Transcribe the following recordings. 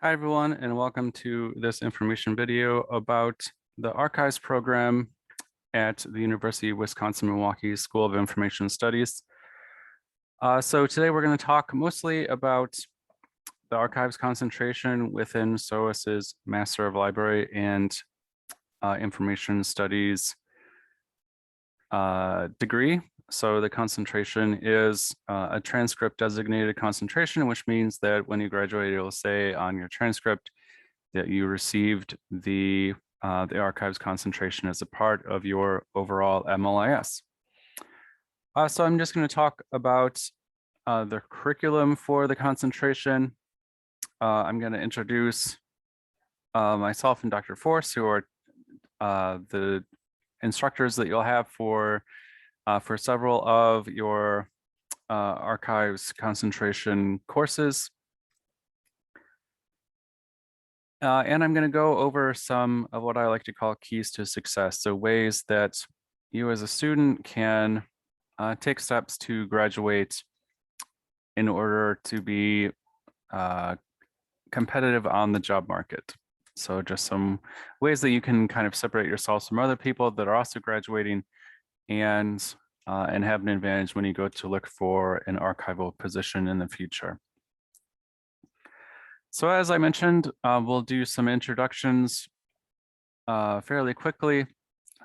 Hi, everyone, and welcome to this information video about the Archives program at the University of Wisconsin-Milwaukee School of Information Studies. So today we're going to talk mostly about the Archives concentration within SOAS's Master of Library and Information Studies degree. So the concentration is a transcript designated concentration, which means that when you graduate, it will say on your transcript that you received the archives concentration as a part of your overall MLIS. So I'm just going to talk about the curriculum for the concentration. I'm going to introduce myself and Dr. Force, who are the instructors that you'll have for several of your archives concentration courses. And I'm going to go over some of what I like to call keys to success. So ways that you as a student can take steps to graduate in order to be competitive on the job market. So just some ways that you can kind of separate yourselves from other people that are also graduating and have an advantage when you go to look for an archival position in the future. So as I mentioned, we'll do some introductions fairly quickly.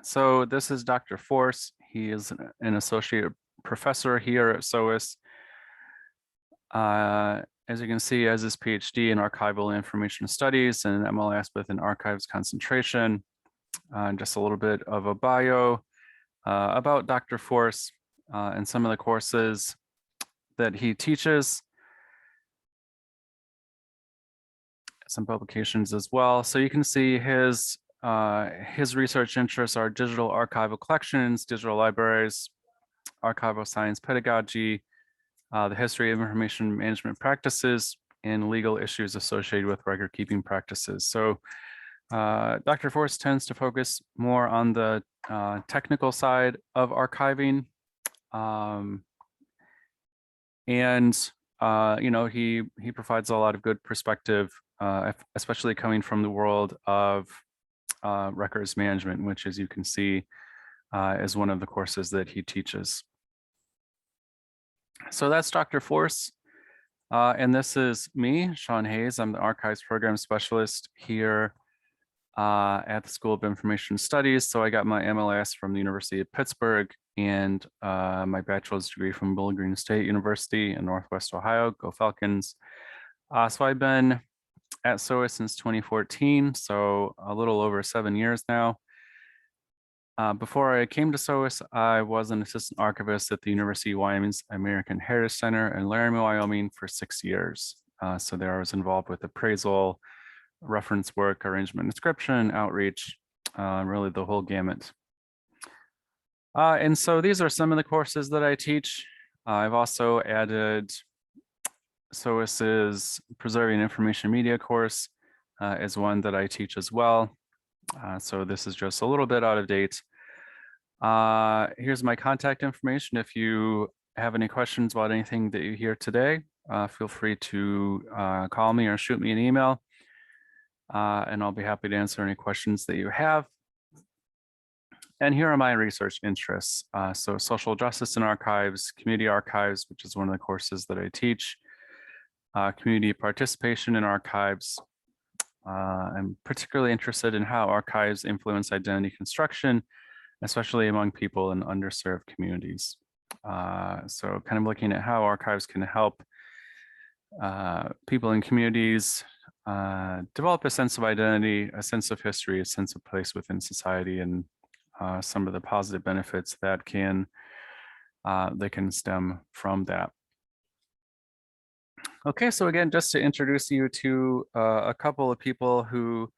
So this is Dr. Force. He is an associate professor here at SOAS. As you can see, has his PhD in archival and information studies and MLS with an archives concentration. Just a little bit of a bio about Dr. Force and some of the courses that he teaches. Some publications as well. So you can see his research interests are digital archival collections, digital libraries, archival science pedagogy, the history of information management practices, and legal issues associated with record keeping practices. So Dr. Force tends to focus more on the technical side of archiving. He provides a lot of good perspective, especially coming from the world of records management, which, as you can see, is one of the courses that he teaches. So that's Dr. Force. And this is me, Sean Hayes. I'm the Archives Program Specialist here at the School of Information Studies. So I got my MLS from the University of Pittsburgh and my bachelor's degree from Bowling Green State University in Northwest Ohio. Go Falcons. So I've been at SOAS since 2014, so a little over 7 years now. Before I came to SOAS, I was an assistant archivist at the University of Wyoming's American Heritage Center in Laramie, Wyoming for 6 years. So there I was involved with appraisal, reference work, arrangement, inscription, outreach, really the whole gamut. And so these are some of the courses that I teach. I've also added SOAS's Preserving Information Media course is one that I teach as well. So this is just a little bit out of date. Here's my contact information. If you have any questions about anything that you hear today, feel free to call me or shoot me an email, and I'll be happy to answer any questions that you have. And here are my research interests. So social justice and archives, community archives, which is one of the courses that I teach, community participation in archives. I'm particularly interested in how archives influence identity construction, especially among people in underserved communities. So kind of looking at how archives can help people in communities develop a sense of identity, a sense of history, a sense of place within society, and some of the positive benefits that can stem from that. Okay, so again, just to introduce you to a couple of people who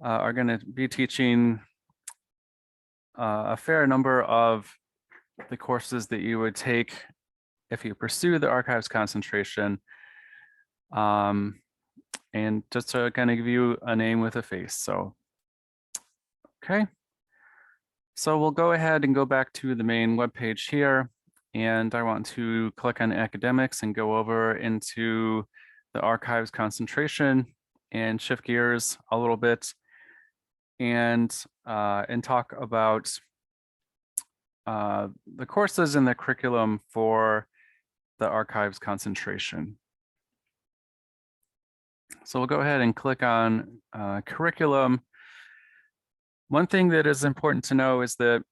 are going to be teaching a fair number of the courses that you would take if you pursue the archives concentration. And just to kind of give you a name with a face. So, okay. So we'll go ahead and go back to the main webpage here. And I want to click on academics and go over into the archives concentration and shift gears a little bit and talk about the courses in the curriculum for the archives concentration. So we'll go ahead and click on curriculum. One thing that is important to know is that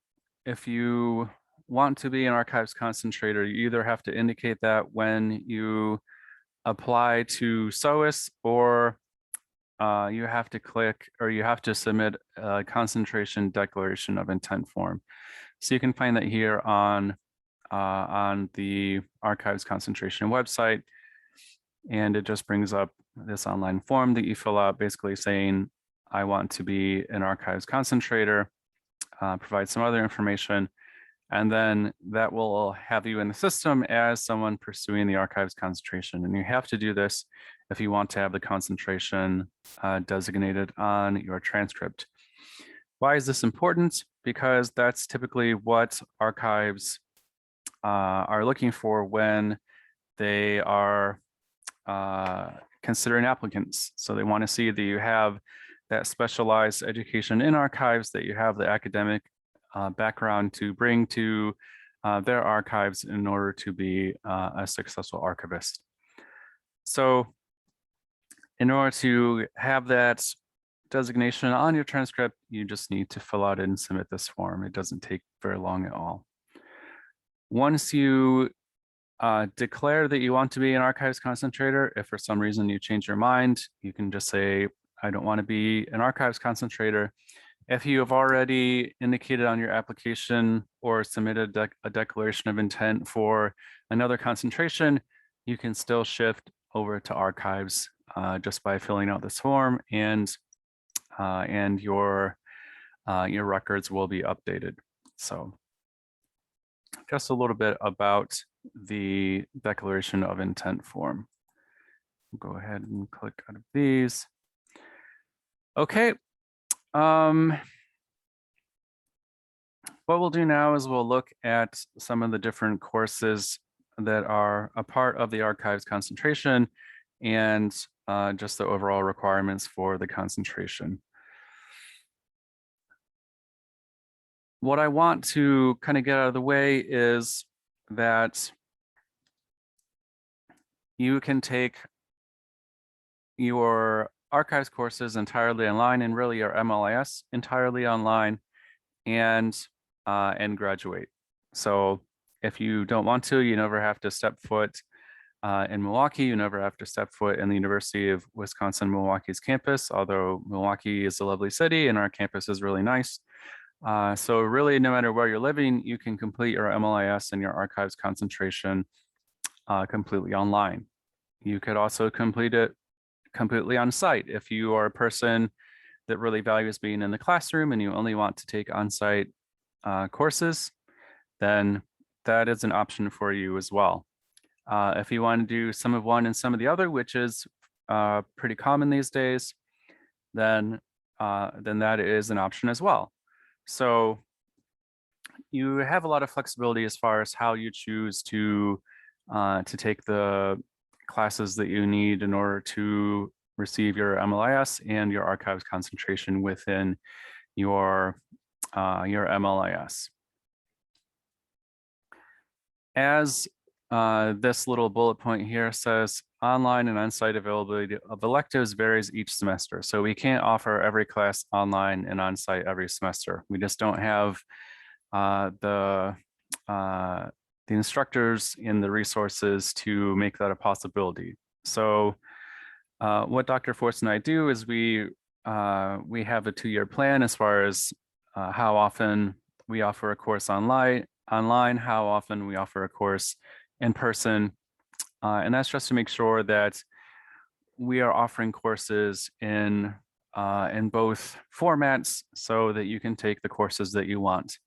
if you want to be an archives concentrator, you either have to indicate that when you apply to SOAS, or you have to click, or you have to submit a concentration declaration of intent form. So you can find that here on the archives concentration website, and it just brings up this online form that you fill out, basically saying, I want to be an archives concentrator, provide some other information, and then that will have you in the system as someone pursuing the archives concentration. And you have to do this if you want to have the concentration designated on your transcript. Why is this important? Because that's typically what archives are looking for when they are considering applicants. So they want to see that you have that specialized education in archives, that you have the academic background to bring to their archives in order to be a successful archivist. So in order to have that designation on your transcript, you just need to fill out and submit this form. It doesn't take very long at all. Once you declare that you want to be an archives concentrator, if for some reason you change your mind, you can just say, I don't want to be an archives concentrator. If you have already indicated on your application or submitted a declaration of intent for another concentration, you can still shift over to archives just by filling out this form, and your records will be updated. So just a little bit about the declaration of intent form. Go ahead and click out of these. Okay. What we'll do now is we'll look at some of the different courses that are a part of the archives concentration, and just the overall requirements for the concentration. What I want to kind of get out of the way is that you can take your archives courses entirely online, and really your MLIS entirely online, and graduate. So if you don't want to, you never have to step foot in Milwaukee. You never have to step foot in the University of Wisconsin-Milwaukee's campus, although Milwaukee is a lovely city and our campus is really nice. So really, no matter where you're living, you can complete your MLIS and your archives concentration completely online. You could also complete it completely on site. If you are a person that really values being in the classroom and you only want to take on-site courses, then that is an option for you as well. If you want to do some of one and some of the other, which is pretty common these days, then that is an option as well. So you have a lot of flexibility as far as how you choose to take the classes that you need in order to receive your MLIS and your archives concentration within your MLIS. As this little bullet point here says, online and on-site availability of electives varies each semester. So we can't offer every class online and on-site every semester. We just don't have the instructors and the resources to make that a possibility. So what Dr. Forst and I do is we have a 2-year plan as far as how often we offer a course online, how often we offer a course in person. And that's just to make sure that we are offering courses in both formats so that you can take the courses that you want.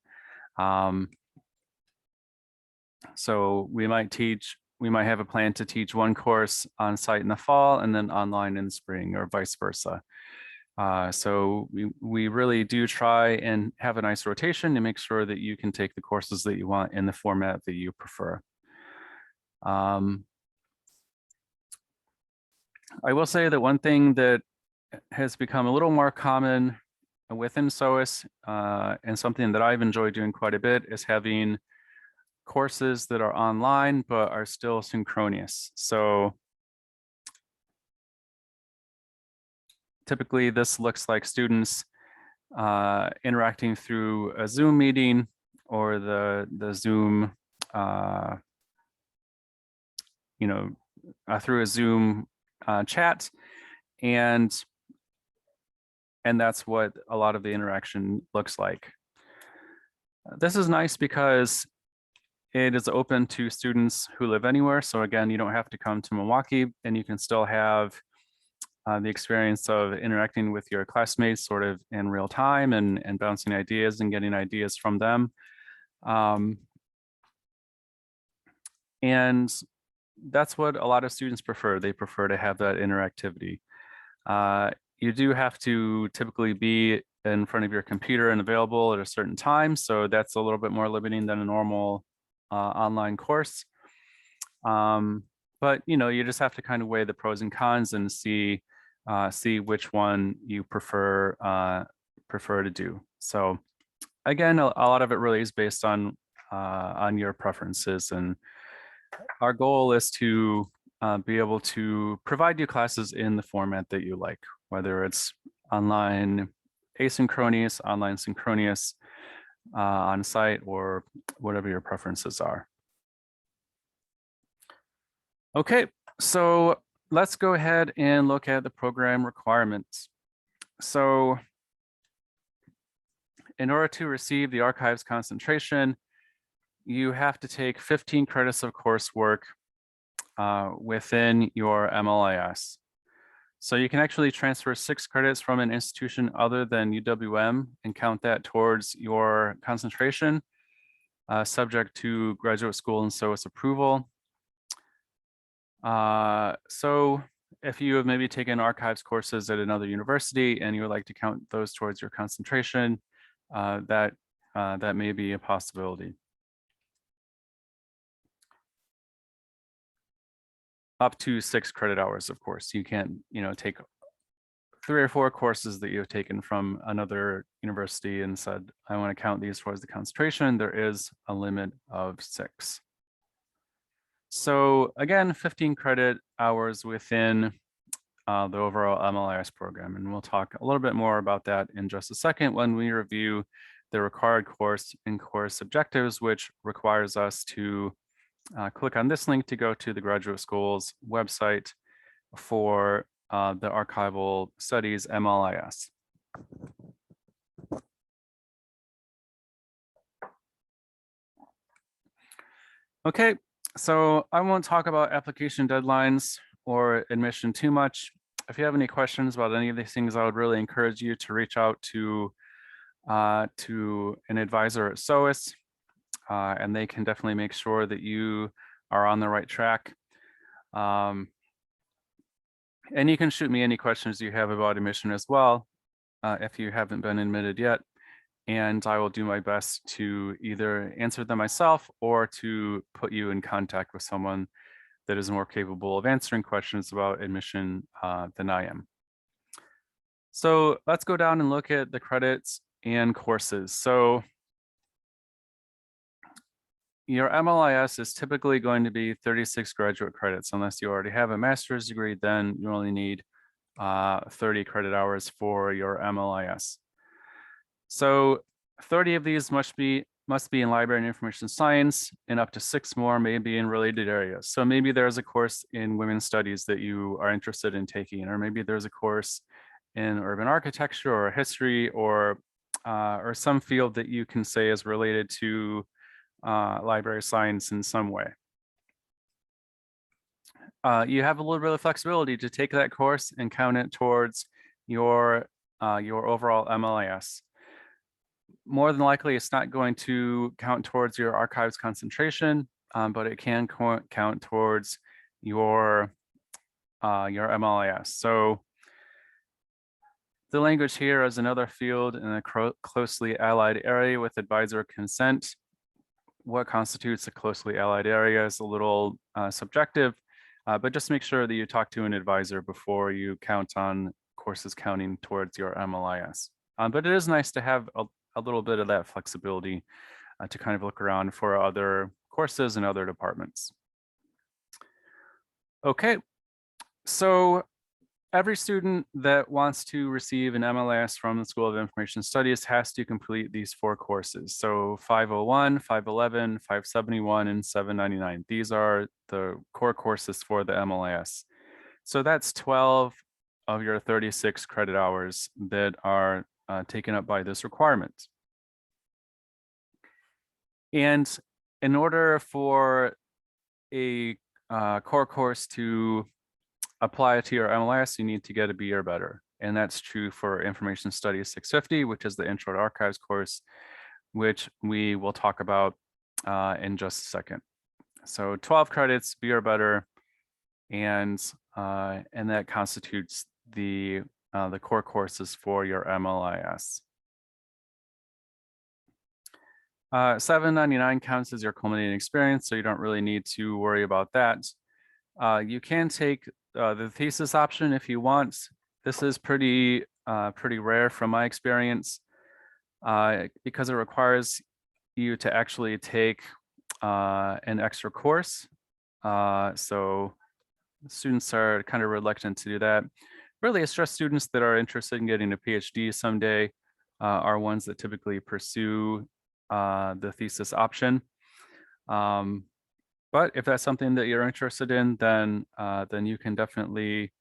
So we might have a plan to teach one course on site in the fall and then online in the spring, or vice versa. So we really do try and have a nice rotation to make sure that you can take the courses that you want in the format that you prefer. I will say that one thing that has become a little more common within SOAS, and something that I've enjoyed doing quite a bit is having courses that are online but are still synchronous. So typically this looks like students interacting through a Zoom meeting or the Zoom, through a Zoom chat, and that's what a lot of the interaction looks like. This is nice because it is open to students who live anywhere. So again, you don't have to come to Milwaukee, and you can still have the experience of interacting with your classmates sort of in real time and bouncing ideas and getting ideas from them. And that's what a lot of students prefer. They prefer to have that interactivity. You do have to typically be in front of your computer and available at a certain time. So that's a little bit more limiting than a normal online course. But you just have to kind of weigh the pros and cons and see which one you prefer to do. So again, a lot of it really is based on your preferences, and our goal is to be able to provide you classes in the format that you like, whether it's online asynchronous, online synchronous, on site, or whatever your preferences are. Okay, so let's go ahead and look at the program requirements. So in order to receive the archives concentration, you have to take 15 credits of coursework within your MLIS. So you can actually transfer 6 credits from an institution other than UWM and count that towards your concentration, subject to graduate school and SOAS approval. So if you have maybe taken archives courses at another university and you would like to count those towards your concentration, that may be a possibility. Up to 6 credit hours, of course. You can't, take 3 or 4 courses that you've taken from another university and said, I want to count these towards the concentration. There is a limit of 6. So again, 15 credit hours within the overall MLIS program. And we'll talk a little bit more about that in just a second when we review the required course and course objectives, which requires us to click on this link to go to the graduate school's website for the archival studies MLIS. Okay, so I won't talk about application deadlines or admission too much. If you have any questions about any of these things, I would really encourage you to reach out to an advisor at SOAS, and they can definitely make sure that you are on the right track. And you can shoot me any questions you have about admission as well, if you haven't been admitted yet. And I will do my best to either answer them myself or to put you in contact with someone that is more capable of answering questions about admission than I am. So let's go down and look at the credits and courses. So your MLIS is typically going to be 36 graduate credits. Unless you already have a master's degree, then you only need 30 credit hours for your MLIS. So 30 of these must be in library and information science, and up to 6 more may be in related areas. So maybe there's a course in women's studies that you are interested in taking, or maybe there's a course in urban architecture or history, or some field that you can say is related to library science in some way. You have a little bit of flexibility to take that course and count it towards your overall MLIS. More than likely, it's not going to count towards your archives concentration, but it can count towards your MLIS. So the language here is another field in a closely allied area with advisor consent. What constitutes a closely allied area is a little subjective, but just make sure that you talk to an advisor before you count on courses counting towards your MLIS. But it is nice to have a little bit of that flexibility to kind of look around for other courses and other departments. Okay, so every student that wants to receive an MLIS from the School of Information Studies has to complete these 4 courses. So 501, 511, 571, and 799. These are the core courses for the MLIS. So that's 12 of your 36 credit hours that are taken up by this requirement. And in order for a core course to apply to your MLIS, you need to get a B or better. And that's true for Information Studies 650, which is the Intro to Archives course, which we will talk about in just a second. So 12 credits, B or better, and that constitutes the core courses for your MLIS. 799 counts as your culminating experience, so you don't really need to worry about that. You can take the thesis option if you want. This is pretty rare from my experience because it requires you to actually take an extra course. So students are kind of reluctant to do that. Really, it's just students that are interested in getting a PhD someday are ones that typically pursue the thesis option. But if that's something that you're interested in, then you can definitely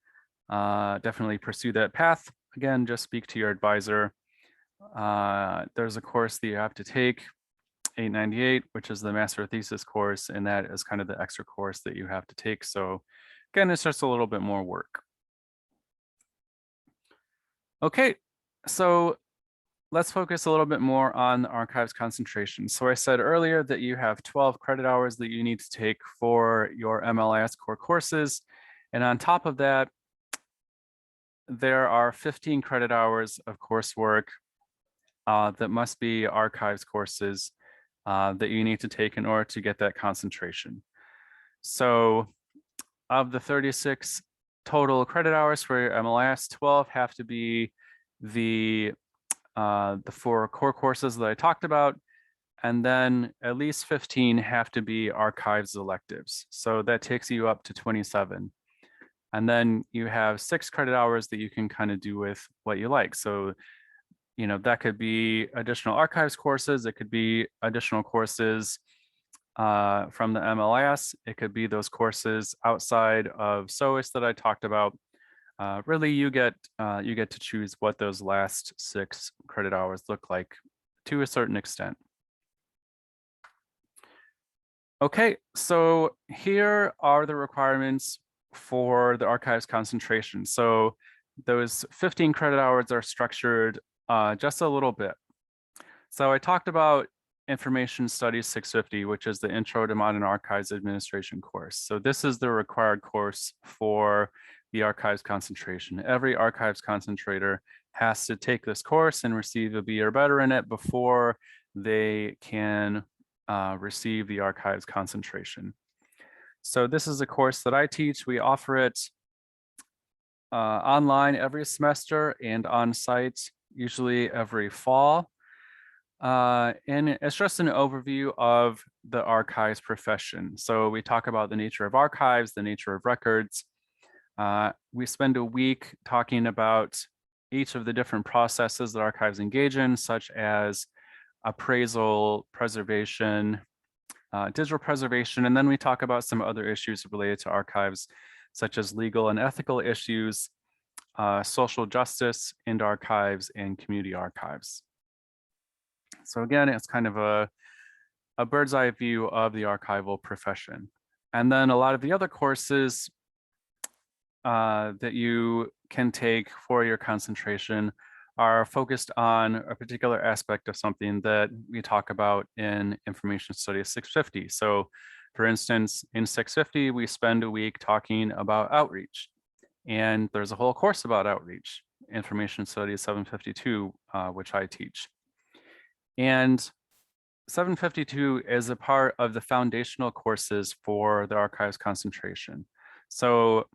pursue that path. Again, just speak to your advisor. There's a course that you have to take, 898, which is the master thesis course, and that is kind of the extra course that you have to take. So again, it's just a little bit more work. Okay, so let's focus a little bit more on the archives concentration. So I said earlier that you have 12 credit hours that you need to take for your MLIS core courses. And on top of that, there are 15 credit hours of coursework that must be archives courses that you need to take in order to get that concentration. So of the 36 total credit hours for your MLIS, 12 have to be the 4 core courses that I talked about, and then at least 15 have to be archives electives. So that takes you up to 27. And then you have 6 credit hours that you can kind of do with what you like. So, you know, that could be additional archives courses. It could be additional courses from the MLIS. It could be those courses outside of SOAS that I talked about. Really, you get to choose what those last 6 credit hours look like to a certain extent. Okay, so here are the requirements for the archives concentration. So those 15 credit hours are structured just a little bit. So I talked about Information Studies 650, which is the Intro to Modern Archives Administration course. So this is the required course for the archives concentration. Every archives concentrator has to take this course and receive a B or better in it before they can receive the archives concentration. So this is a course that I teach. We offer it online every semester and on site usually every fall. And it's just an overview of the archives profession. So we talk about the nature of archives, the nature of records. We spend a week talking about each of the different processes that archives engage in, such as appraisal, preservation, digital preservation, and then we talk about some other issues related to archives, such as legal and ethical issues, social justice in archives, and community archives. So again, it's kind of a bird's eye view of the archival profession. And then a lot of the other courses that you can take for your concentration are focused on a particular aspect of something that we talk about in Information Studies 650. So for instance, in 650, we spend a week talking about outreach. And there's a whole course about outreach, Information Studies 752, which I teach. And 752 is a part of the foundational courses for the archives concentration. So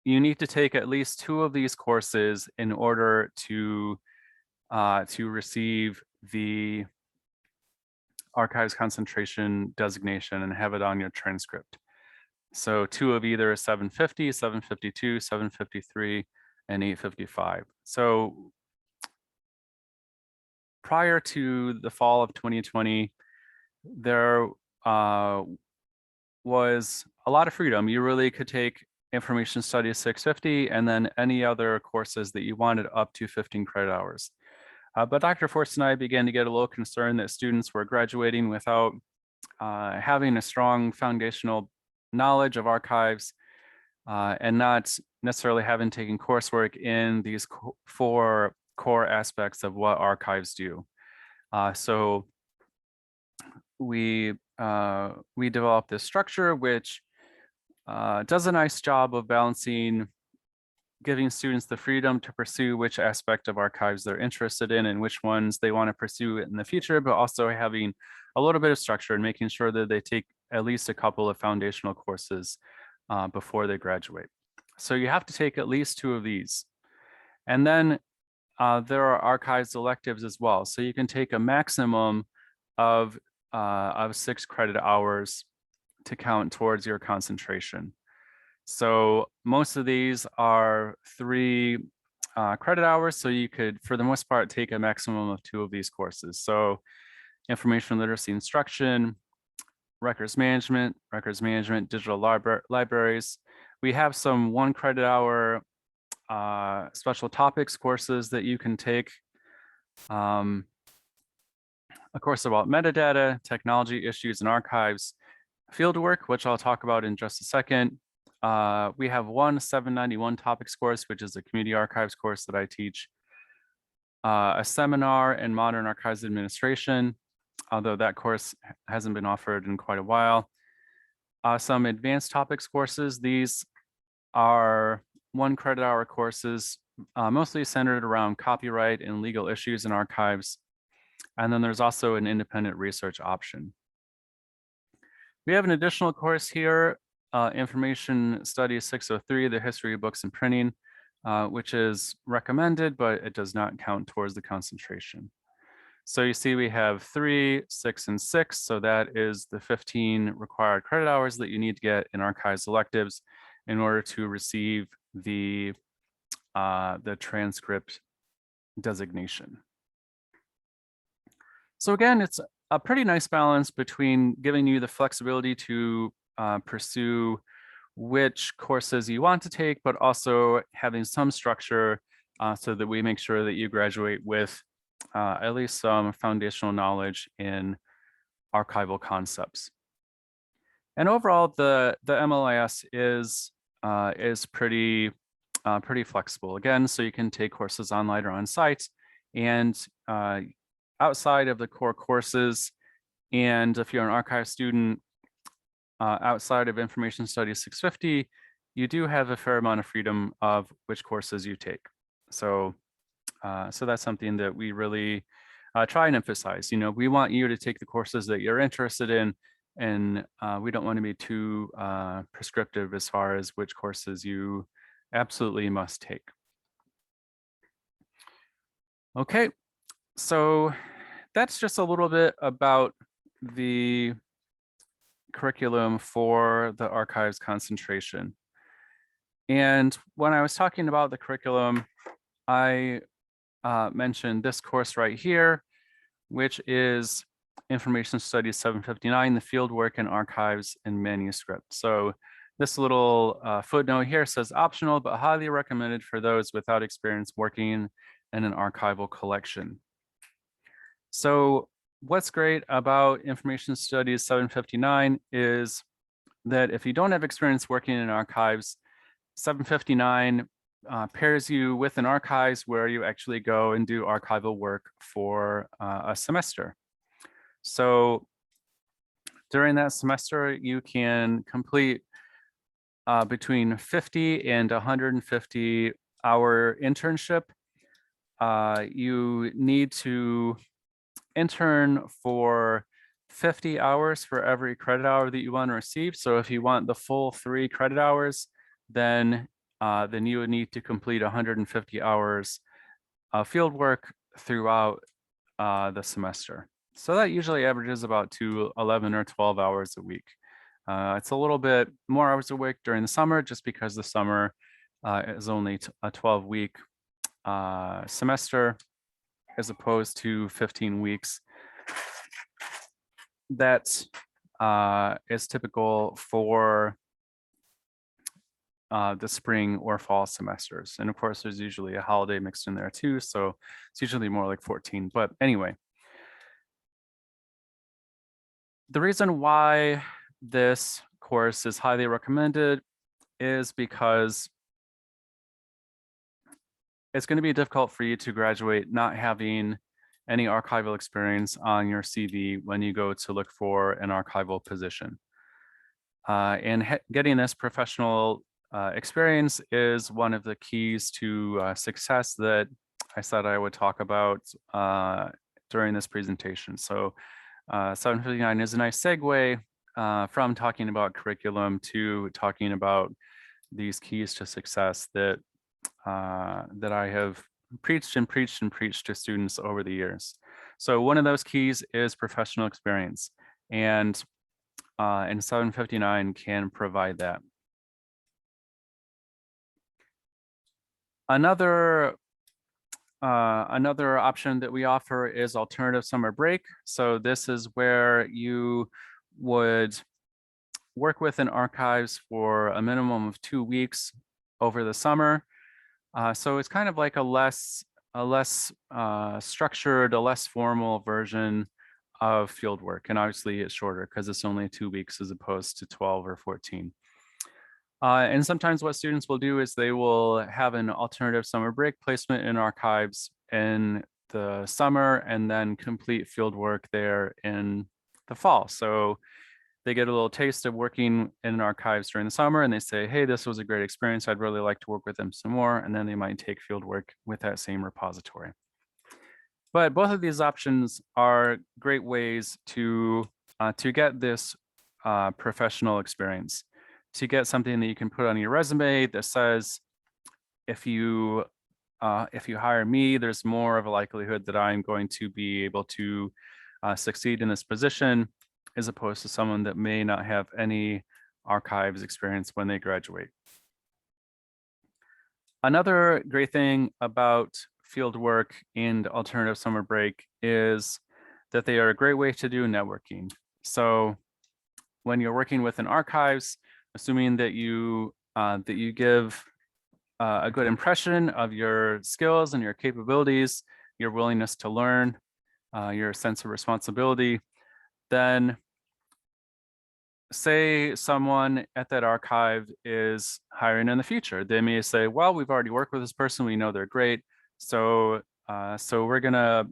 you need to take at least 2 of these courses in order to receive the archives concentration designation and have it on your transcript. So 2 of either 750, 752, 753, and 855. So prior to the fall of 2020, there was a lot of freedom. You really could take Information Studies 650 and then any other courses that you wanted up to 15 credit hours. But Dr. Forst and I began to get a little concerned that students were graduating without having a strong foundational knowledge of archives and not necessarily having taken coursework in these 4 core aspects of what archives do. So we developed this structure which does a nice job of balancing giving students the freedom to pursue which aspect of archives they're interested in and which ones they want to pursue in the future, but also having a little bit of structure and making sure that they take at least a couple of foundational courses before they graduate. So you have to take at least 2 of these. And then there are archives electives as well. So you can take a maximum of 6 credit hours to count towards your concentration. So most of these are 3 credit hours. So you could, for the most part, take a maximum of 2 of these courses. So information literacy instruction, records management, digital libraries. We have some 1 credit hour special topics courses that you can take. A course about metadata, technology issues and archives, fieldwork, which I'll talk about in just a second. We have 1 791 topics course, which is a community archives course that I teach. A seminar in modern archives administration, although that course hasn't been offered in quite a while. Some advanced topics courses. These are 1 credit hour courses, mostly centered around copyright and legal issues in archives. And then there's also an independent research option. We have an additional course here, Information Studies 603, the history of books and printing, which is recommended, but it does not count towards the concentration. So you see we have 3, 6, and 6. So that is the 15 required credit hours that you need to get in archives electives in order to receive the transcript designation. So again, it's a pretty nice balance between giving you the flexibility to pursue which courses you want to take, but also having some structure so that we make sure that you graduate with at least some foundational knowledge in archival concepts. And overall, the MLIS is pretty flexible. Again, so you can take courses online or on site, and outside of the core courses, and if you're an archive student outside of Information Studies 650, you do have a fair amount of freedom of which courses you take. So that's something that we really try and emphasize. You know, we want you to take the courses that you're interested in, and we don't want to be too prescriptive as far as which courses you absolutely must take. Okay, so that's just a little bit about the curriculum for the archives concentration. And when I was talking about the curriculum, I mentioned this course right here, which is Information Studies 759, the fieldwork in archives and manuscript. So this little footnote here says optional, but highly recommended for those without experience working in an archival collection. So what's great about Information Studies 759 is that if you don't have experience working in archives, 759 pairs you with an archives where you actually go and do archival work for a semester. So during that semester, you can complete between 50 and 150 hour internship. You need to intern for 50 hours for every credit hour that you want to receive. So if you want the full 3 credit hours, then then you would need to complete 150 hours of field work throughout the semester. So that usually averages about 11 or 12 hours a week. It's a little bit more hours a week during the summer, just because the summer is only a 12-week semester as opposed to 15 weeks. That is typical for the spring or fall semesters. And of course, there's usually a holiday mixed in there too. So it's usually more like 14. But anyway, the reason why this course is highly recommended is because it's going to be difficult for you to graduate not having any archival experience on your CV when you go to look for an archival position. And getting this professional experience is one of the keys to success that I said I would talk about during this presentation. So 759 is a nice segue from talking about curriculum to talking about these keys to success that that I have preached and preached and preached to students over the years. So one of those keys is professional experience, and 759 can provide that. Another option that we offer is alternative summer break. So this is where you would work within archives for a minimum of 2 weeks over the summer. So it's kind of like a less structured, a less formal version of field work. And obviously it's shorter because it's only 2 weeks as opposed to 12 or 14. And sometimes what students will do is they will have an alternative summer break placement in archives in the summer and then complete field work there in the fall. So they get a little taste of working in archives during the summer and they say, hey, this was a great experience. I'd really like to work with them some more. And then they might take field work with that same repository. But both of these options are great ways to get this professional experience, to get something that you can put on your resume that says, if you hire me, there's more of a likelihood that I'm going to be able to succeed in this position, as opposed to someone that may not have any archives experience when they graduate. Another great thing about field work and alternative summer break is that they are a great way to do networking. So when you're working within archives, assuming that you give a good impression of your skills and your capabilities, your willingness to learn, your sense of responsibility, then say someone at that archive is hiring in the future. They may say, well, we've already worked with this person. We know they're great. So we're gonna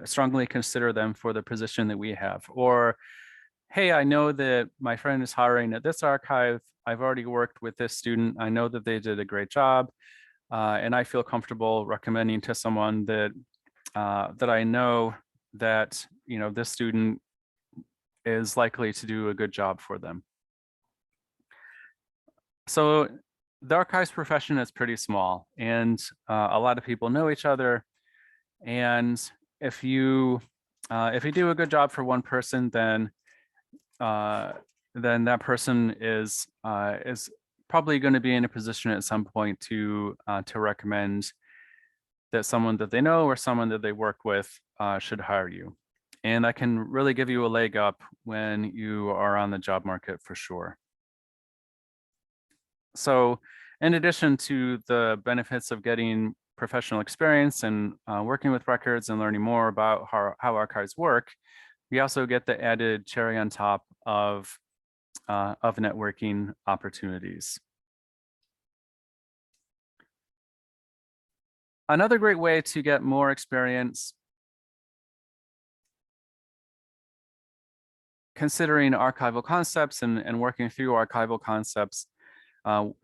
strongly consider them for the position that we have. Or, hey, I know that my friend is hiring at this archive. I've already worked with this student. I know that they did a great job. And I feel comfortable recommending to someone that I know that, you know, this student is likely to do a good job for them. So the archives profession is pretty small, and a lot of people know each other. And if you do a good job for one person, then that person is probably going to be in a position at some point to recommend that someone that they know or someone that they work with should hire you. And that can really give you a leg up when you are on the job market for sure. So in addition to the benefits of getting professional experience and working with records and learning more about how archives work, we also get the added cherry on top of networking opportunities. Another great way to get more experience considering archival concepts and working through archival concepts,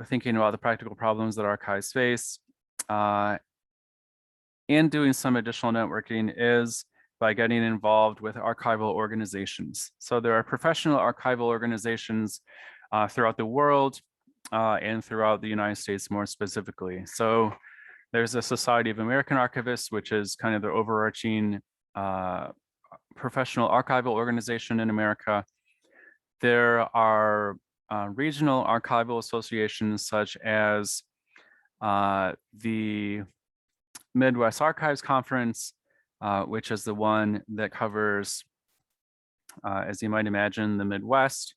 thinking about the practical problems that archives face, and doing some additional networking is by getting involved with archival organizations. So there are professional archival organizations throughout the world. and throughout the United States more specifically. So there's the Society of American Archivists, which is kind of the overarching professional archival organization in America. There are regional archival associations such as the Midwest Archives Conference, which is the one that covers, as you might imagine, the Midwest.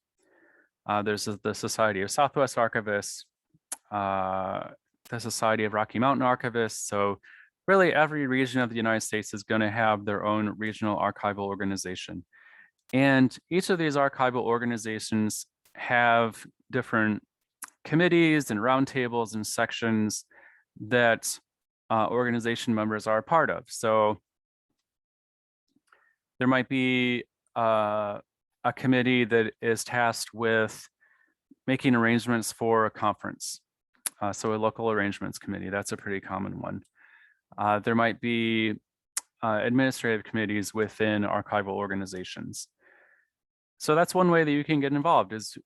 There's the Society of Southwest Archivists, the Society of Rocky Mountain Archivists. So really every region of the United States is going to have their own regional archival organization. And each of these archival organizations have different committees and roundtables and sections that organization members are a part of. So there might be a committee that is tasked with making arrangements for a conference. So a local arrangements committee, that's a pretty common one. There might be administrative committees within archival organizations. So that's one way that you can get involved, is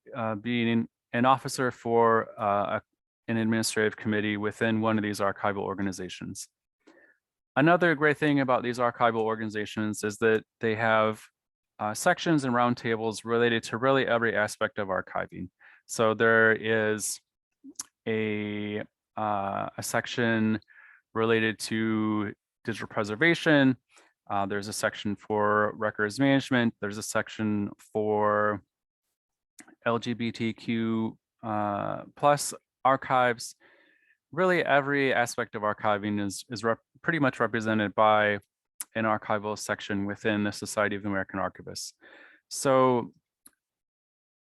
being an officer for an administrative committee within one of these archival organizations. Another great thing about these archival organizations is that they have sections and roundtables related to really every aspect of archiving. So there is a section related to digital preservation. There's a section for records management. There's a section for LGBTQ plus archives. Really every aspect of archiving is pretty much represented by an archival section within the Society of American Archivists. So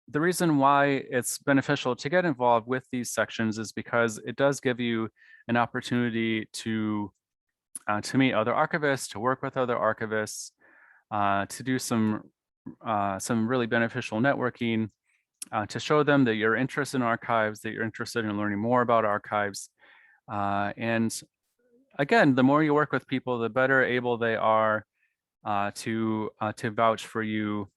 the reason why it's beneficial to get involved with these sections is because it does give you an opportunity to meet other archivists, to work with other archivists, to do some really beneficial networking, to show them that you're interested in archives, that you're interested in learning more about archives. And again, the more you work with people, the better able they are to vouch for you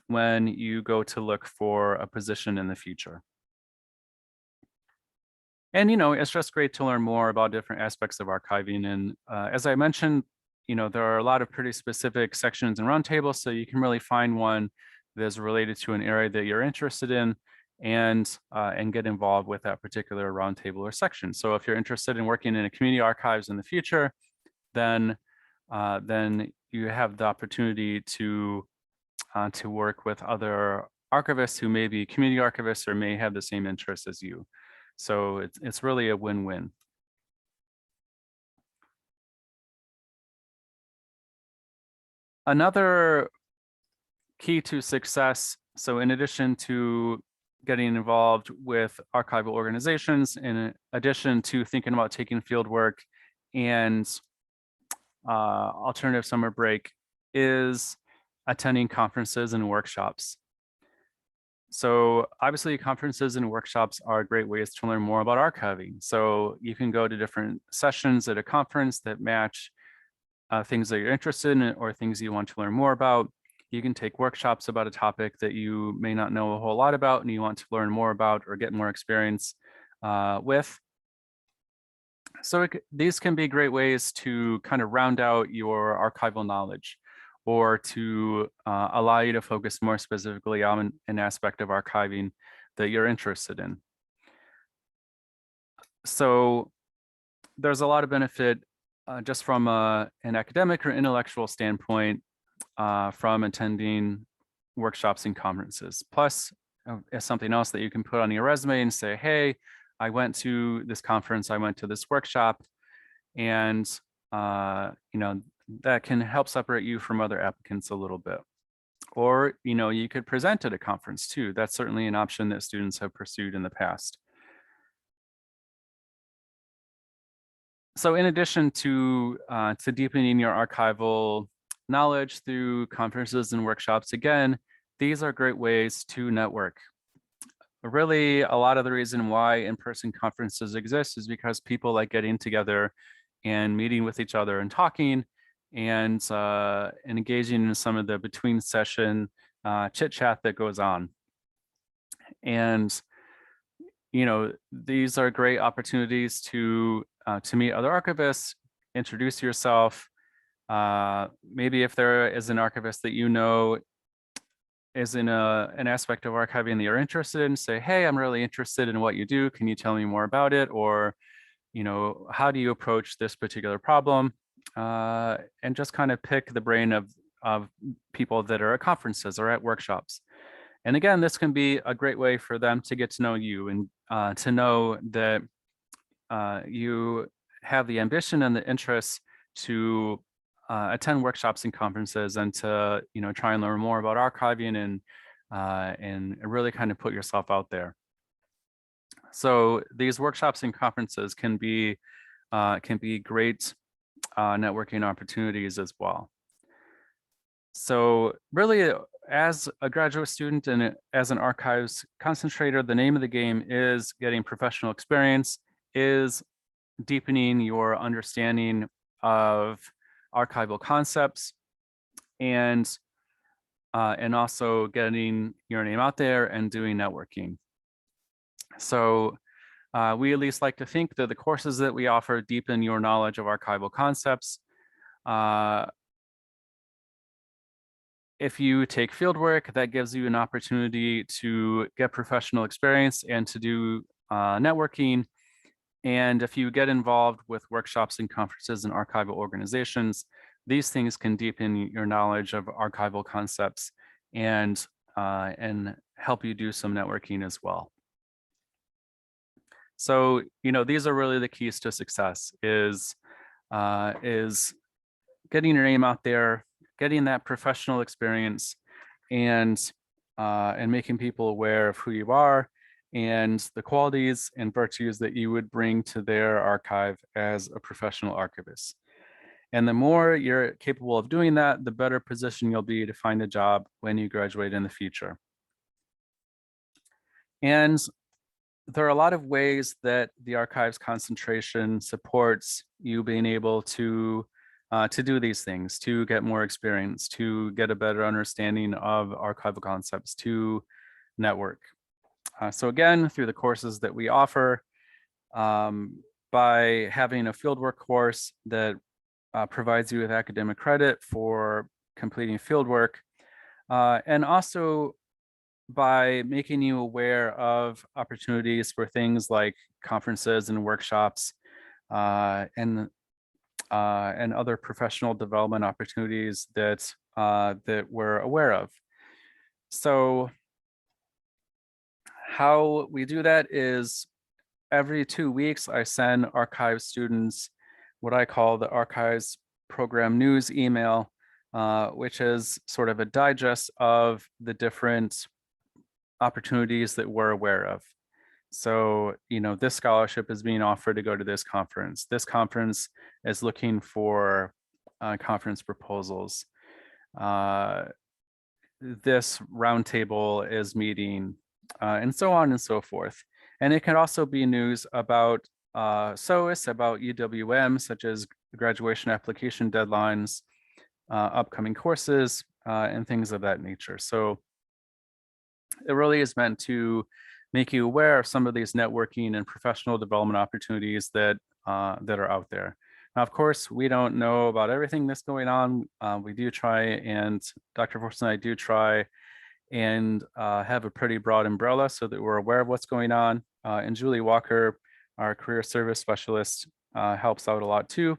when you go to look for a position in the future. And, you know, it's just great to learn more about different aspects of archiving. And as I mentioned, you know, there are a lot of pretty specific sections and roundtables, so you can really find one that's related to an area that you're interested in and get involved with that particular roundtable or section. So if you're interested in working in a community archives in the future, then you have the opportunity to work with other archivists who may be community archivists or may have the same interests as you. So it's really a win-win. Another key to success, so in addition to getting involved with archival organizations, in addition to thinking about taking field work and alternative summer break, is attending conferences and workshops. So obviously conferences and workshops are great ways to learn more about archiving. So you can go to different sessions at a conference that match things that you're interested in or things you want to learn more about. You can take workshops about a topic that you may not know a whole lot about and you want to learn more about or get more experience with. So these can be great ways to kind of round out your archival knowledge, or to allow you to focus more specifically on an aspect of archiving that you're interested in. So there's a lot of benefit just from an academic or intellectual standpoint from attending workshops and conferences. Plus, as something else that you can put on your resume and say, hey, I went to this conference, I went to this workshop, and you know, that can help separate you from other applicants a little bit. Or, you know, you could present at a conference too. That's certainly an option that students have pursued in the past. So in addition to deepening your archival knowledge through conferences and workshops, again, these are great ways to network. Really, a lot of the reason why in-person conferences exist is because people like getting together and meeting with each other and talking and engaging in some of the between session chit chat that goes on. And these are great opportunities to meet other archivists, introduce yourself. Maybe if there is an archivist that is in an aspect of archiving that you're interested in, say, hey, I'm really interested in what you do. Can you tell me more about it? Or, how do you approach this particular problem? And just kind of pick the brain of people that are at conferences or at workshops. And again, this can be a great way for them to get to know you and to know that you have the ambition and the interest to attend workshops and conferences and to try and learn more about archiving and really kind of put yourself out there. So these workshops and conferences can be great networking opportunities as well. So really, as a graduate student and as an archives concentrator, the name of the game is getting professional experience, is deepening your understanding of archival concepts, and also getting your name out there and doing networking. So we at least like to think that the courses that we offer deepen your knowledge of archival concepts. If you take fieldwork, that gives you an opportunity to get professional experience and to do networking. And if you get involved with workshops and conferences and archival organizations, these things can deepen your knowledge of archival concepts and help you do some networking as well. So, these are really the keys to success is getting your name out there, getting that professional experience, and making people aware of who you are and the qualities and virtues that you would bring to their archive as a professional archivist. And the more you're capable of doing that, the better position you'll be to find a job when you graduate in the future. And there are a lot of ways that the archives concentration supports you being able to do these things, to get more experience, to get a better understanding of archival concepts, to network. So again, through the courses that we offer, by having a fieldwork course that provides you with academic credit for completing fieldwork, and also by making you aware of opportunities for things like conferences and workshops and other professional development opportunities that we're aware of. So how we do that is every 2 weeks, I send archives students what I call the archives program news email, which is sort of a digest of the different opportunities that we're aware of. So, this scholarship is being offered to go to this conference. This conference is looking for conference proposals. This roundtable is meeting, and so on and so forth. And it can also be news about SOAS, about UWM, such as graduation application deadlines, upcoming courses, and things of that nature. So it really is meant to make you aware of some of these networking and professional development opportunities that are out there. Now, of course, we don't know about everything that's going on. We do try, and Dr. Forst and I do try and have a pretty broad umbrella so that we're aware of what's going on. And Julie Walker, our career service specialist, helps out a lot too.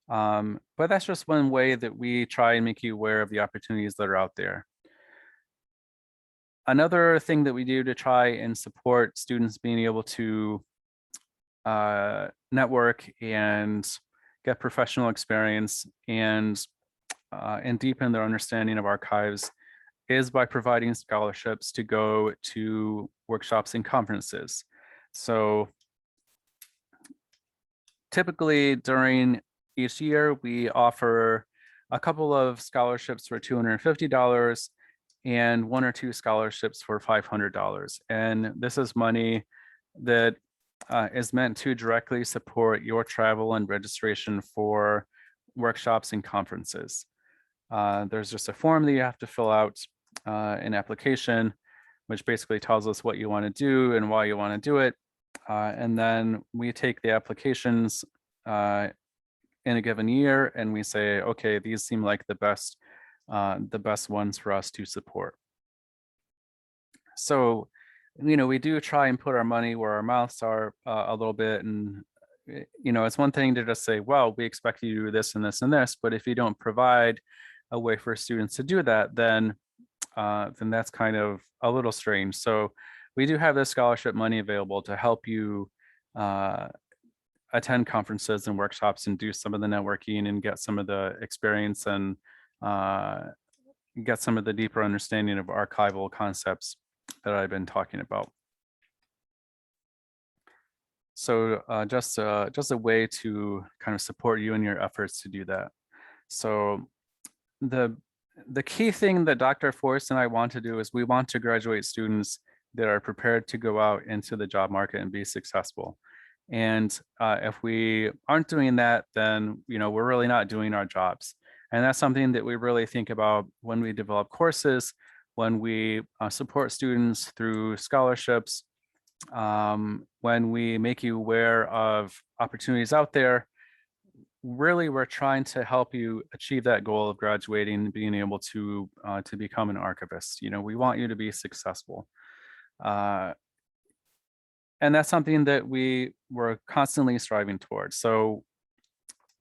But that's just one way that we try and make you aware of the opportunities that are out there. Another thing that we do to try and support students being able to network and get professional experience and deepen their understanding of archives is by providing scholarships to go to workshops and conferences. So typically during each year, we offer a couple of scholarships for $250 and 1 or 2 scholarships for $500. And this is money that is meant to directly support your travel and registration for workshops and conferences. There's just a form that you have to fill out, an application, which basically tells us what you want to do and why you want to do it. And then we take the applications in a given year and we say, okay, these seem like the best ones for us to support. So, we do try and put our money where our mouths are a little bit. And, it's one thing to just say, well, we expect you to do this and this and this, but if you don't provide a way for students to do that, then that's kind of a little strange. So we do have this scholarship money available to help you attend conferences and workshops and do some of the networking and get some of the experience and get some of the deeper understanding of archival concepts that I've been talking about. So just a way to kind of support you in your efforts to do that. So the key thing that Dr. Forrest and I want to do is we want to graduate students that are prepared to go out into the job market and be successful. And if we aren't doing that, then we're really not doing our jobs. And that's something that we really think about when we develop courses, when we support students through scholarships, when we make you aware of opportunities out there. Really, we're trying to help you achieve that goal of graduating and being able to become an archivist. We want you to be successful. And that's something that we're constantly striving towards. So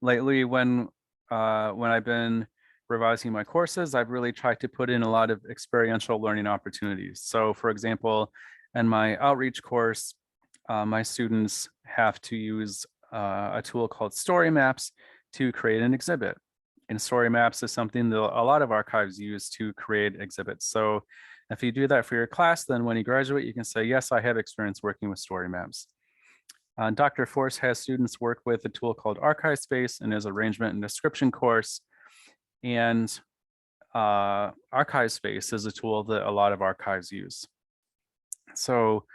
lately, when I've been revising my courses, I've really tried to put in a lot of experiential learning opportunities. So for example, in my outreach course, my students have to use a tool called Story Maps to create an exhibit. And Story Maps is something that a lot of archives use to create exhibits. So if you do that for your class, then when you graduate, you can say, yes, I have experience working with Story Maps. Dr. Force has students work with a tool called ArchivesSpace in his arrangement and description course. And ArchivesSpace is a tool that a lot of archives use. So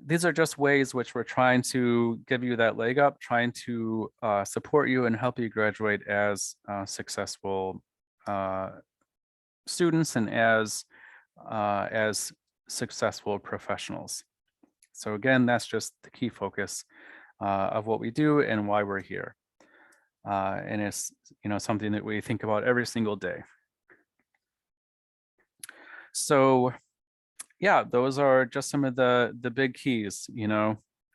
these are just ways which we're trying to give you that leg up, trying to support you and help you graduate as successful students and as successful professionals. So again, that's just the key focus of what we do and why we're here. And it's something that we think about every single day. So yeah, those are just some of the big keys,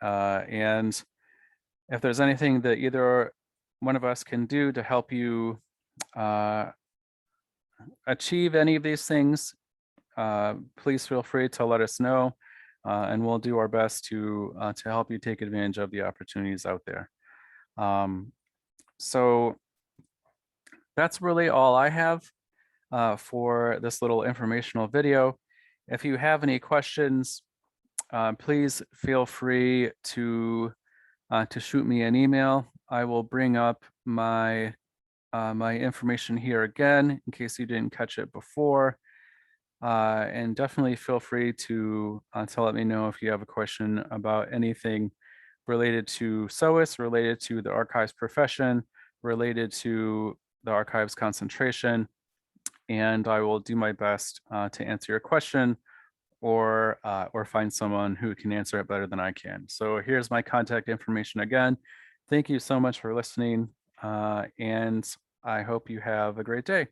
and if there's anything that either one of us can do to help you achieve any of these things, please feel free to let us know, and we'll do our best to help you take advantage of the opportunities out there. So that's really all I have for this little informational video. If you have any questions, please feel free to shoot me an email. I will bring up my my information here again in case you didn't catch it before. And definitely feel free to let me know if you have a question about anything related to SOAS, related to the archives profession, related to the archives concentration, and I will do my best to answer your question or find someone who can answer it better than I can. So here's my contact information again. Thank you so much for listening, and I hope you have a great day.